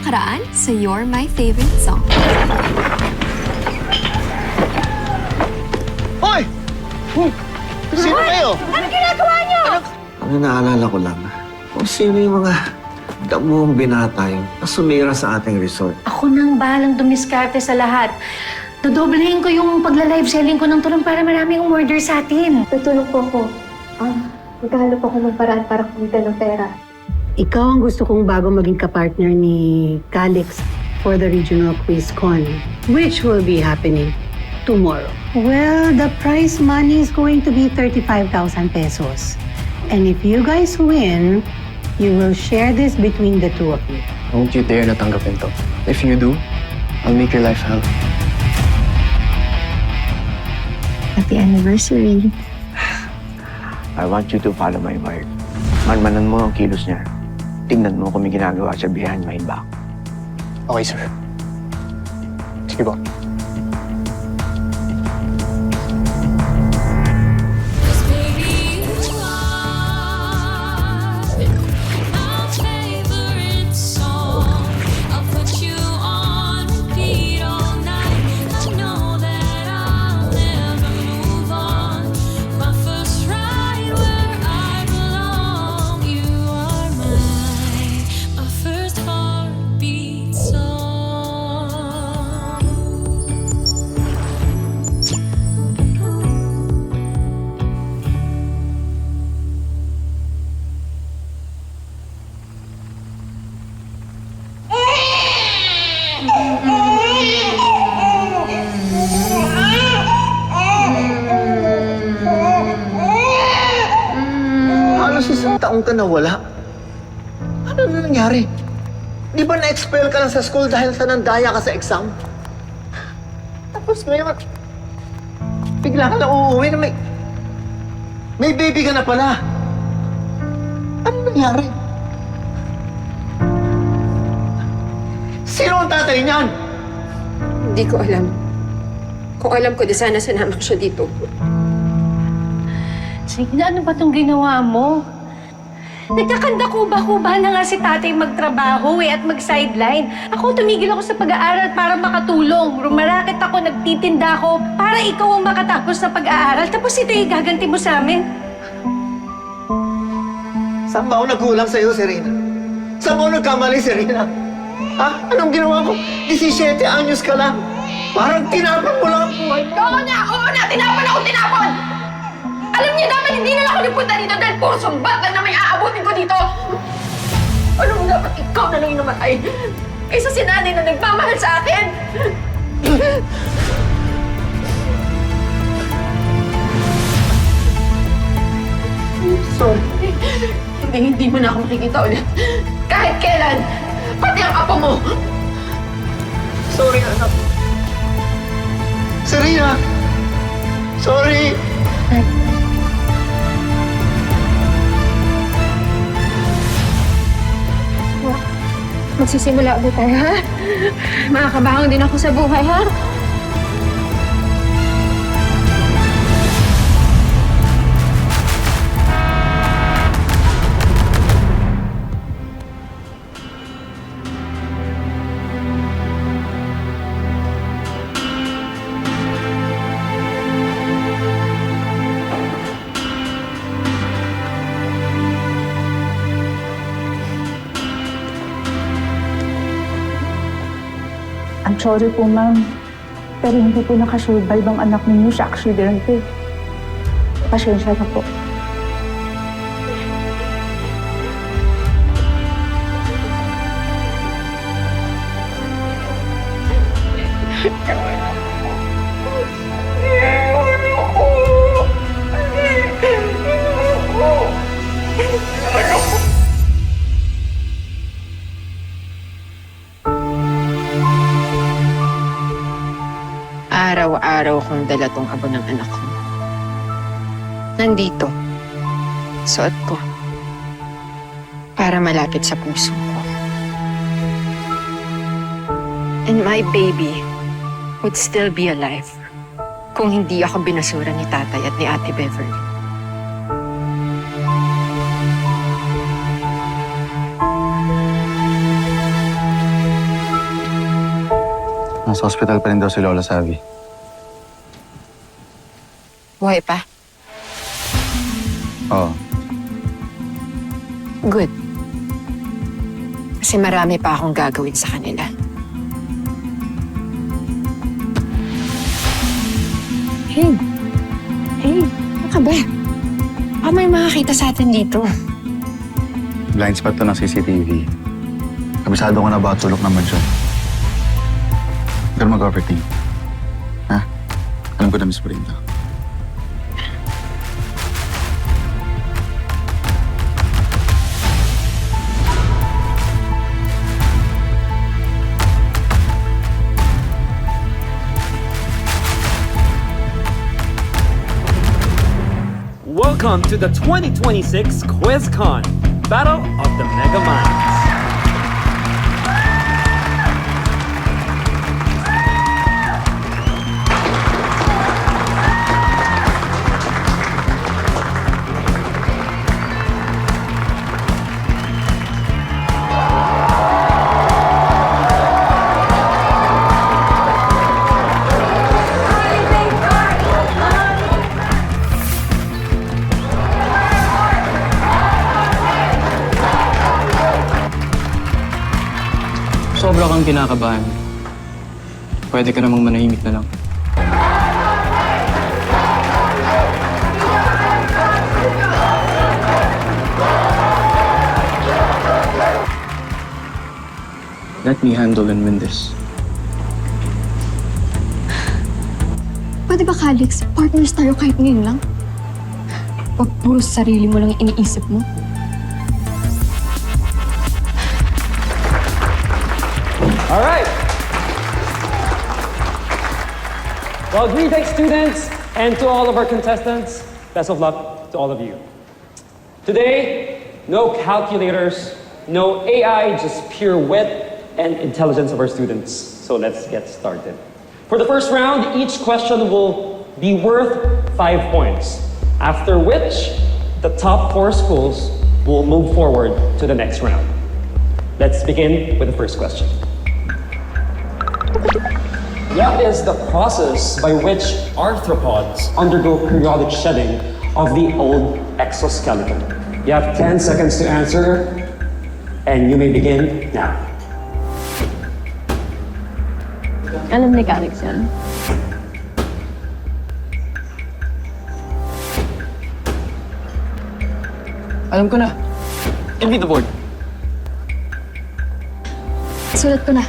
nakaraan sa You're My Favorite Song. Hoy! Sino kayo? Ano ginagawa niyo? Ano naalala ko lang, kung sino yung mga damuang binata yung sumira sa ating resort. Ako nang bahalang dumiskarte sa lahat. Dodoblehin ko yung pagla-live selling ko ng tulong para maraming umorder sa atin. Tutulong po ako. Maghahanap ako ng paraan para kumita ng pera. Ikaw ang gusto kong bago maging kapartner ni Calix for the Regional QuizCon, which will be happening tomorrow. Well, the prize money is going to be 35,000 pesos. And if you guys win, you will share this between the two of you. Don't you dare na tanggapin to. If you do, I'll make your life hell. Happy anniversary. I want you to follow my word. Manmanan mo ang kilos niya. Tingnan mo kung may ginagawa siya behind my back. Okay, sir. Sige po. Halos isang taong ka nawala. Ano na nangyari? Di ba na-expel ka lang sa school dahil sa nandaya ka sa exam? Tapos ngayon, bigla ka lang uuwi na may baby ka na pala. Ano nangyari? Sino ang tatay niyan? Hindi ko alam. Kung alam ko, di sana sinama ko siya dito. Sige na, ano ba itong ginawa mo? Nagkakanda-kuba-kuba na nga si tatay magtrabaho at mag-sideline. Ako, tumigil ako sa pag-aaral para makatulong. Rumaraket ako, nagtitinda ako para ikaw ang makatapos sa pag-aaral. Tapos ito yung gaganti mo sa amin. Saan ba ako nagkulang sa'yo, Serena? Saan ako nagkamali, Serena? Ha? Anong ginawa ko? 17 anyos ka lang. Parang tinapon mo lang ang buhay mo. Oo na! Tinapon ako, tinapon! Alam niyo, dapat hindi na lang ako nagpunta dito dahil puro sumbat lang naman yung aabutin ko dito. Ano mo dapat ikaw na lang yung namatay? Kaysa si nanay na nagmamahal sa akin. Sorry. Hindi mo na ako makikita ulit. Kahit kailan, pati ang apo mo. Sorry, anak. Serena! Sorry! Magsisimula ulit tayo, ha? Makakabangon din ako sa buhay, ha? I'm sorry po, ma'am. Pero hindi po nakasurvive ang anak ninyo sa aksidente. Pasensya na po. Araw-araw kong dala tong abo ng anak ko. Nandito. Suot ko. Para malapit sa puso ko. And my baby would still be alive kung hindi ako binasura ni tatay at ni Ate Beverly. Nasa hospital pa rin daw si Lola Savi. Buhay pa? Oo. Good. Kasi marami pa akong gagawin sa kanila. Hey! Hey! Ano ka ba? Baka may makakita sa atin dito. Blind spot to ng CCTV. Kabisado ko na ba tulok naman siya? Huwag ka mag-overthink. Ha? Alam ko na, Miss Brenda. Welcome to the 2026 QuizCon, Battle of the Mega Minds. Sobra kang kinakabahan. Pwede ka namang manahimik na lang. Let me handle and win this. Pwede ba, Calix? Partners tayo kahit ngayon lang? Pag puro sarili mo lang iniisip mo. All right. Well, greetings, students, and to all of our contestants, best of luck to all of you. Today, no calculators, no AI, just pure wit and intelligence of our students. So let's get started. For the first round, each question will be worth 5 points, after which the top 4 schools will move forward to the next round. Let's begin with the first question. What is the process by which arthropods undergo periodic shedding of the old exoskeleton? You have 10 seconds to answer, and you may begin now. Alam ni Calix yan. Alam ko na. Give me the board. Sulat ko na.